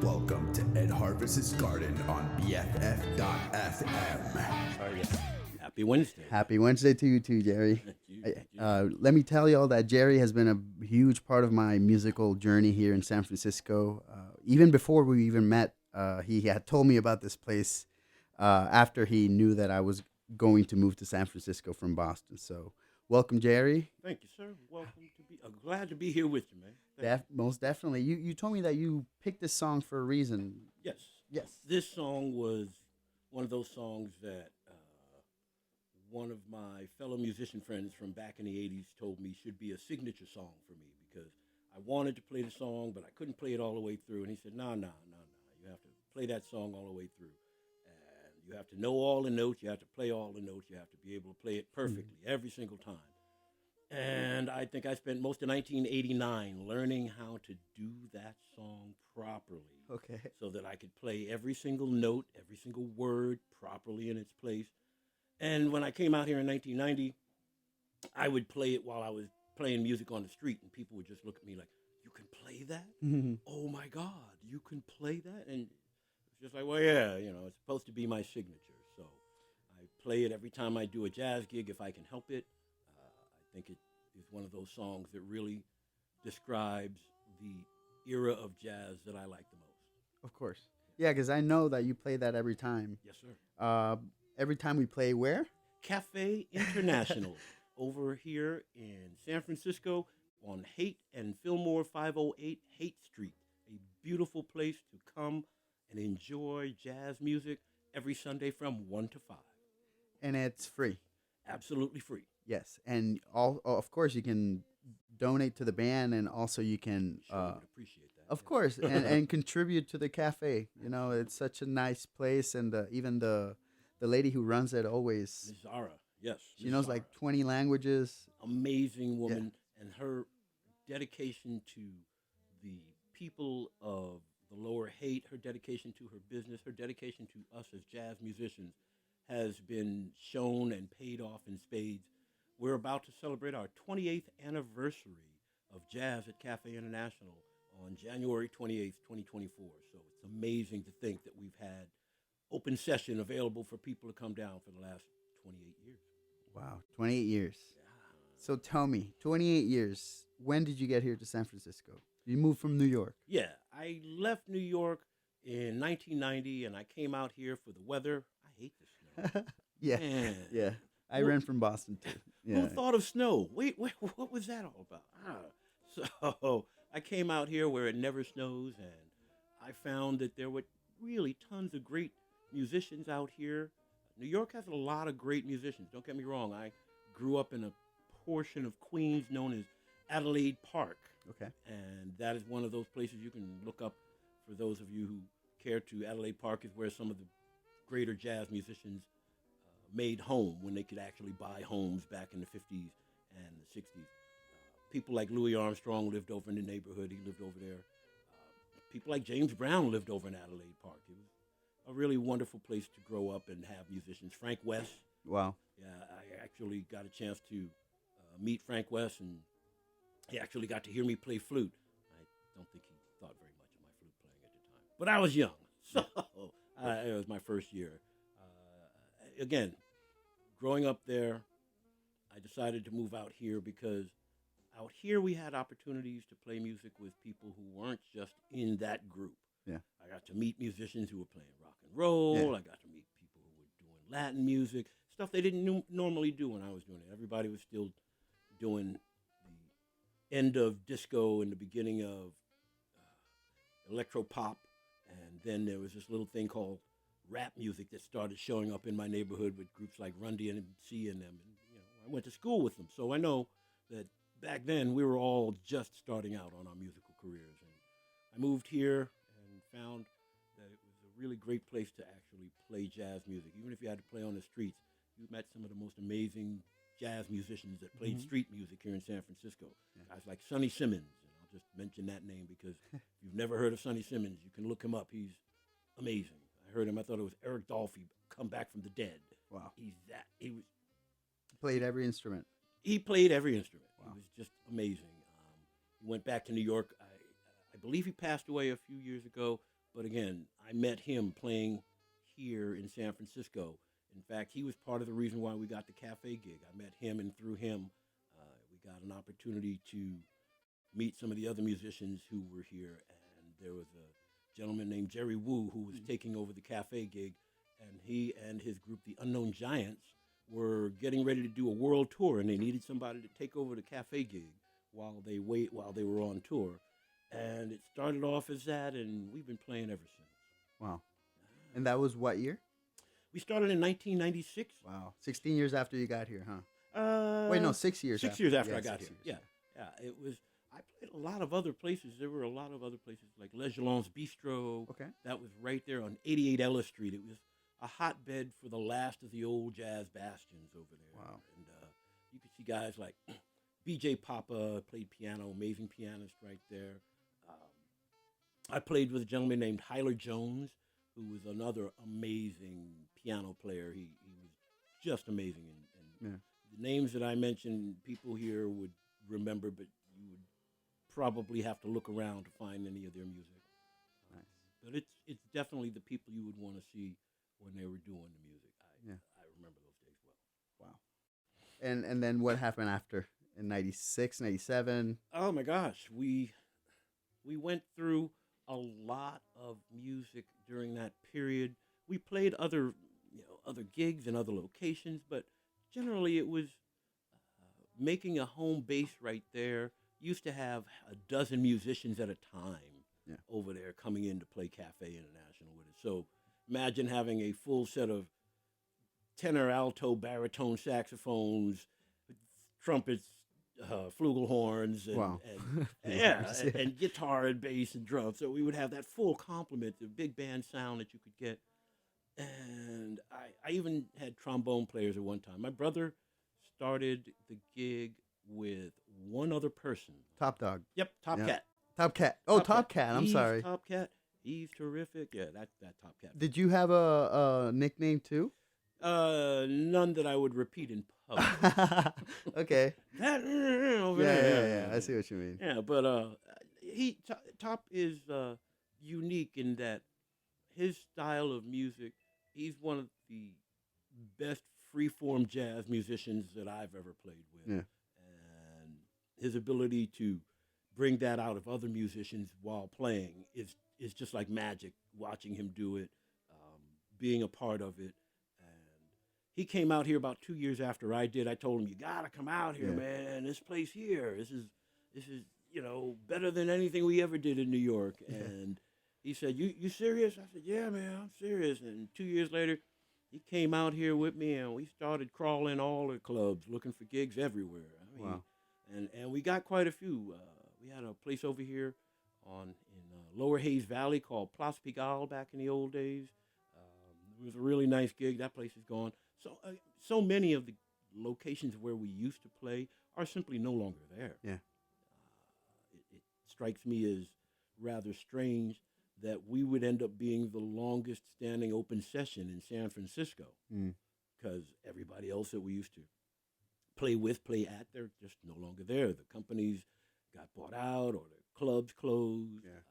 Welcome to Ed Harvest's Garden on BFF.FM. Happy Wednesday. Happy Wednesday to you too, Jerry. Thank you. Let me tell y'all that Jerry has been a huge part of my musical journey here in San Francisco. Even before we even met, he had told me about this place after he knew that I was going to move to San Francisco from Boston. So, welcome, Jerry. Thank you, sir. Welcome to be. Glad to be here with you, man. Most definitely. You told me that you picked this song for a reason. Yes. Yes. This song was one of those songs that one of my fellow musician friends from back in the 80s told me should be a signature song for me because I wanted to play the song, but I couldn't play it all the way through. And he said, no. You have to play that song all the way through. And you have to know all the notes. You have to play all the notes. You have to be able to play it perfectly every single time. And I think I spent most of 1989 learning how to do that song properly. Okay. So that I could play every single note, every single word properly in its place. And when I came out here in 1990, I would play it while I was playing music on the street, and people would just look at me like, you can play that? Mm-hmm. Oh, my God, you can play that? And it's just like, well, yeah, it's supposed to be my signature. So I play it every time I do a jazz gig if I can help it. I think it is one of those songs that really describes the era of jazz that I like the most. Of course. Yeah, because I know that you play that every time. Yes, sir. Every time we play where? Cafe International over here in San Francisco on Haight and Fillmore 508 Haight Street. A beautiful place to come and enjoy jazz music every Sunday from 1 to 5. And it's free. Absolutely free. Yes, and of course you can donate to the band, and also you can, Sure, I would appreciate that. of course, and contribute to the cafe. It's such a nice place, and even the lady who runs it always, Ms. Zara, yes. she knows like 20 languages. Amazing woman, and her dedication to the people of the Lower Haight, her dedication to her business, her dedication to us as jazz musicians has been shown and paid off in spades. We're about to celebrate our 28th anniversary of Jazz at Cafe International on January 28th, 2024. So it's amazing to think that we've had open session available for people to come down for the last 28 years. Wow, 28 years. Yeah. So tell me, 28 years, when did you get here to San Francisco? You moved from New York. Yeah, I left New York in 1990, and I came out here for the weather. I hate the snow. Yeah, Man. yeah. I ran from Boston too. Yeah. Who thought of snow? Wait, what was that all about? So I came out here where it never snows, and I found that there were really tons of great musicians out here. New York has a lot of great musicians. Don't get me wrong. I grew up in a portion of Queens known as Adelaide Park. Okay. And that is one of those places you can look up for those of you who care to. Adelaide Park is where some of the greater jazz musicians made home when they could actually buy homes back in the 50s and the 60s. People like Louis Armstrong lived over in the neighborhood. He lived over there. People like James Brown lived over in Adelaide Park. It was a really wonderful place to grow up and have musicians. Frank West. Wow. Yeah, I actually got a chance to meet Frank West, and he actually got to hear me play flute. I don't think he thought very much of my flute playing at the time. But I was young, so it was my first year. Again, growing up there, I decided to move out here because out here we had opportunities to play music with people who weren't just in that group. Yeah. I got to meet musicians who were playing rock and roll. Yeah. I got to meet people who were doing Latin music, stuff they didn't normally do when I was doing it. Everybody was still doing the end of disco and the beginning of electro pop. And then there was this little thing called rap music that started showing up in my neighborhood with groups like Run DMC and them. And I went to school with them, so I know that back then we were all just starting out on our musical careers. And I moved here and found that it was a really great place to actually play jazz music. Even if you had to play on the streets, you met some of the most amazing jazz musicians that played street music here in San Francisco. Yeah. Guys like Sonny Simmons, and I'll just mention that name because if you've never heard of Sonny Simmons, you can look him up. He's amazing. I heard him. I thought it was Eric Dolphy come back from the dead. Wow. He Played every instrument. He played every instrument. Wow. He was just amazing. He went back to New York. I believe he passed away a few years ago, But again, I met him playing here in San Francisco. In fact, he was part of the reason why we got the cafe gig. I met him, and through him, we got an opportunity to meet some of the other musicians who were here. And there was a gentleman named Jerry Wu who was taking over the cafe gig, and he and his group, the Unknown Giants, were getting ready to do a world tour, and they needed somebody to take over the cafe gig while they were on tour. And it started off as that, and we've been playing ever since. Wow. And that was what year? We started in 1996. Wow. 16 years after you got here, huh? Wait, no, 6 years. 6 years after I got here. Years. Yeah. It was. I played a lot of other places. There were a lot of other places like Les Jalons Bistro. Okay. That was right there on 88 Ellis Street. It was a hotbed for the last of the old jazz bastions over there. Wow. And you could see guys like B.J. Papa played piano, amazing pianist right there. I played with a gentleman named Hyler Jones, who was another amazing piano player. He was just amazing. And the names that I mentioned, people here would remember, but you would probably have to look around to find any of their music. Nice. But it's definitely the people you would want to see when they were doing the music. I remember those days well. Wow. And then what happened after? In 96, 97? Oh my gosh, we went through a lot of music during that period. We played other gigs and other locations, but generally it was making a home base right there. Used to have a dozen musicians at a time over there coming in to play Cafe International with us. So imagine having a full set of tenor, alto, baritone saxophones, trumpets, flugelhorns, and guitar and bass and drums. So we would have that full complement of big band sound that you could get. And I even had trombone players at one time. My brother started the gig with one other person. Top Dog. Yep, Top Cat. Top Cat. Oh, Top Cat. I'm sorry. Top Cat. He's terrific. Yeah, that Top Cat. Did you have a nickname too? None that I would repeat in public. Okay. That over there. Yeah. I see what you mean. Yeah, but Top is unique in that his style of music. He's one of the best freeform jazz musicians that I've ever played with. Yeah. And his ability to bring that out of other musicians while playing is just like magic. Watching him do it, being a part of it. He came out here about 2 years after I did. I told him, "You gotta come out here, man. This place here, this is better than anything we ever did in New York." And he said, "You serious?" I said, "Yeah, man, I'm serious." And 2 years later, he came out here with me, and we started crawling all the clubs, looking for gigs everywhere. I mean, wow. And we got quite a few. We had a place over here in Lower Hayes Valley called Place Pigalle back in the old days. It was a really nice gig. That place is gone. So many of the locations where we used to play are simply no longer there. Yeah. It strikes me as rather strange that we would end up being the longest standing open session in San Francisco because everybody else that we used to play at, they're just no longer there. The companies got bought out or the clubs closed. Yeah.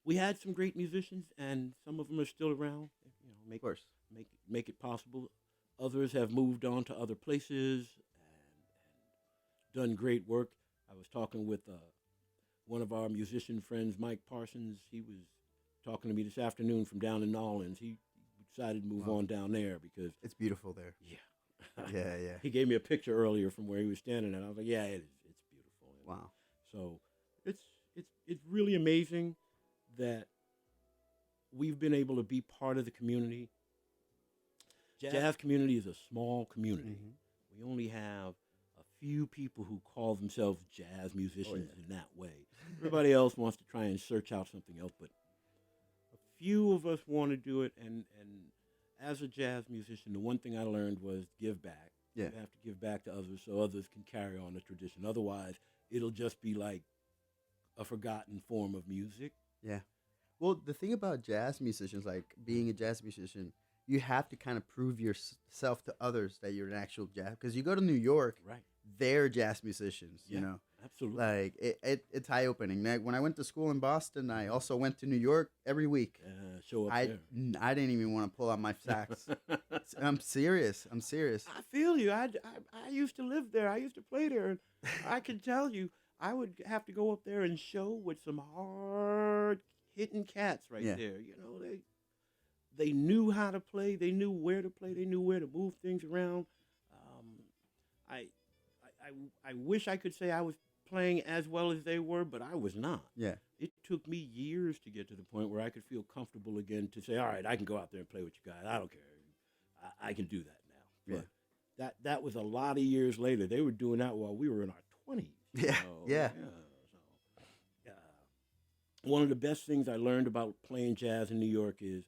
We had some great musicians, and some of them are still around. Of course. Make it possible. Others have moved on to other places and done great work. I was talking with one of our musician friends, Mike Parsons. He was talking to me this afternoon from down in Nolens. He decided to move on down there because it's beautiful there. Yeah. Yeah. He gave me a picture earlier from where he was standing, and I was like, "Yeah, it is. It's beautiful." Wow. So it's really amazing that we've been able to be part of the community. Jazz community is a small community. Mm-hmm. We only have a few people who call themselves jazz musicians in that way. Everybody else wants to try and search out something else, but a few of us want to do it. And as a jazz musician, the one thing I learned was give back. Yeah. You have to give back to others so others can carry on the tradition. Otherwise, it'll just be like a forgotten form of music. Yeah. Well, the thing about jazz musicians, like being a jazz musician, you have to kind of prove yourself to others that you're an actual jazz. Because you go to New York, right? They're jazz musicians, you know. Absolutely. Like it's eye opening. Like when I went to school in Boston, I also went to New York every week. Show up I there. I didn't even want to pull out my sax. I'm serious. I'm serious. I feel you. I used to live there. I used to play there. And I can tell you, I would have to go up there and show with some hard hitting cats right Yeah. there. You know, they knew how to play. They knew where to play. They knew where to move things around. Um, I, I wish I could say I was playing as well as they were, but I was not. Yeah. It took me years to get to the point where I could feel comfortable again to say, all right, I can go out there and play with you guys. I don't care. I can do that now. Yeah. But that was a lot of years later. They were doing that while we were in our 20s. Yeah. Yeah. So, one of the best things I learned about playing jazz in New York is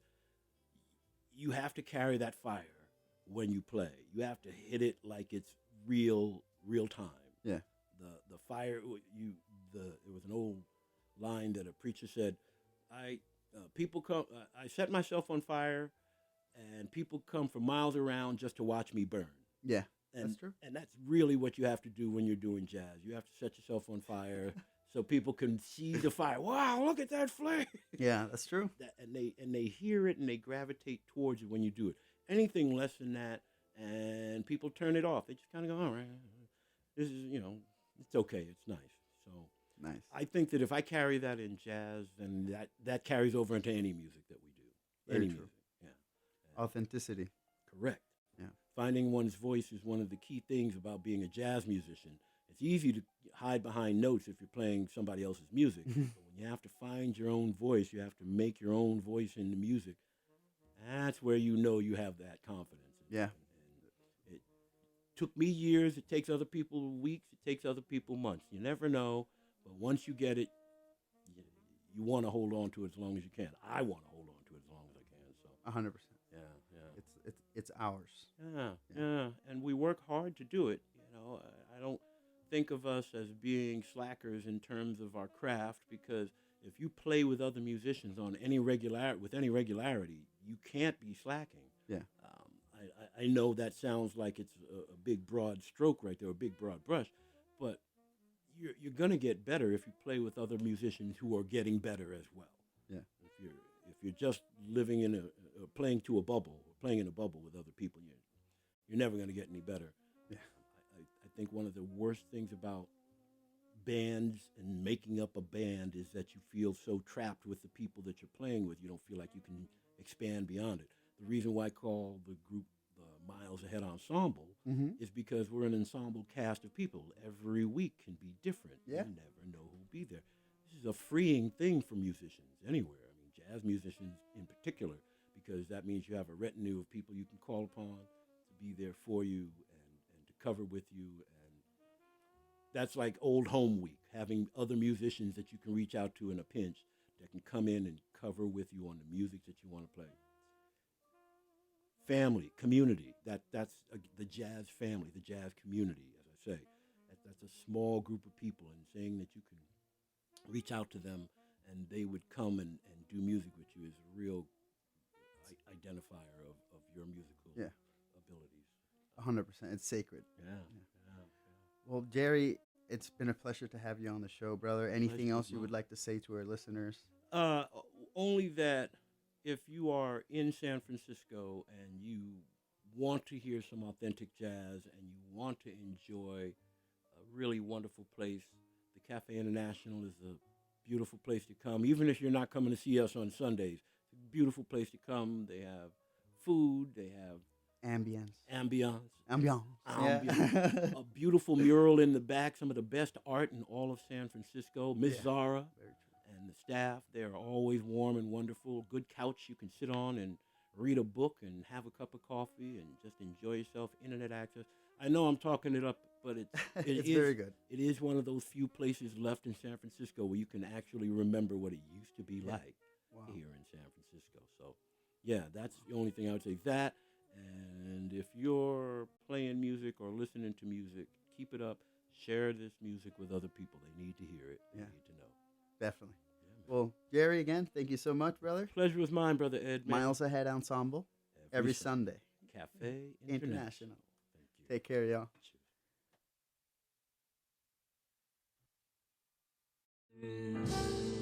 you have to carry that fire when you play. You have to hit it like it's real time. Yeah. The fire it was an old line that a preacher said, people come I set myself on fire and people come from miles around just to watch me burn. Yeah. And, That's true. And that's really what you have to do when you're doing jazz. You have to set yourself on fire so people can see the fire. Wow, look at that flame. Yeah, that's true. And they hear it and they gravitate towards it when you do it. Anything less than that, and people turn it off. They just kind of go, all right, this is, it's okay. It's nice. So Nice. I think that if I carry that in jazz, then that carries over into any music that we do. Very Any true. music, yeah. Authenticity. Correct. Yeah. Finding one's voice is one of the key things about being a jazz musician. It's easy to hide behind notes if you're playing somebody else's music. But when you have to find your own voice, you have to make your own voice in the music. That's where you know you have that confidence. Yeah. And it took me years. It takes other people weeks. It takes other people months. You never know. But once you get it, you want to hold on to it as long as you can. I want to hold on to it as long as I can. So 100%. yeah. It's ours. Yeah. And we work hard to do it. I don't think of us as being slackers in terms of our craft, because if you play with other musicians with any regularity, you can't be slacking. Yeah. I know that sounds like it's a big broad stroke right there, a big broad brush, but you're gonna get better if you play with other musicians who are getting better as well. Yeah. If you're just living in playing to a bubble, or playing in a bubble with other people, you're never gonna get any better. Yeah. I think one of the worst things about bands and making up a band is that you feel so trapped with the people that you're playing with. You don't feel like you can expand beyond it. The reason why I call the group the Miles Ahead Ensemble is because we're an ensemble cast of people. Every week can be different. Yeah. You never know who'll be there. This is a freeing thing for musicians anywhere. I mean, jazz musicians in particular, because that means you have a retinue of people you can call upon to be there for you and to cover with you. And that's like old home week, having other musicians that you can reach out to in a pinch that can come in and cover with you on the music that you want to play. Family, community, that's the jazz family, the jazz community, as I say. That's a small group of people, and saying that you can reach out to them and they would come and do music with you is a real identifier of your musical abilities. 100%. It's sacred. Yeah. Well, Jerry, it's been a pleasure to have you on the show, brother. Anything Pleasure's else you mine. would like to say to our listeners? Only that if you are in San Francisco and you want to hear some authentic jazz and you want to enjoy a really wonderful place, the Cafe International is a beautiful place to come. Even if you're not coming to see us on Sundays, it's a beautiful place to come. They have food, they have Ambience. ambiance. Yeah. A beautiful mural in the back, some of the best art in all of San Francisco. Miss Zara Very true. and the staff, they are always warm and wonderful. Good couch you can sit on and read a book and have a cup of coffee and just enjoy yourself. Internet access. I know I'm talking it up, but It's very good. It is one of those few places left in San Francisco where you can actually remember what it used to be like Wow. here in San Francisco. So, yeah, that's the only thing I would say. That, and if you're playing music or listening to music, keep it up. Share this music with other people. They need to hear it. They Yeah. need to know. Definitely. Yeah, man. Well, Jerry, again, thank you so much, brother. Pleasure was mine, Brother Ed. Man. Miles Ahead Ensemble every Sunday. Cafe International. Thank you. Take care, y'all. Cheers. Mm.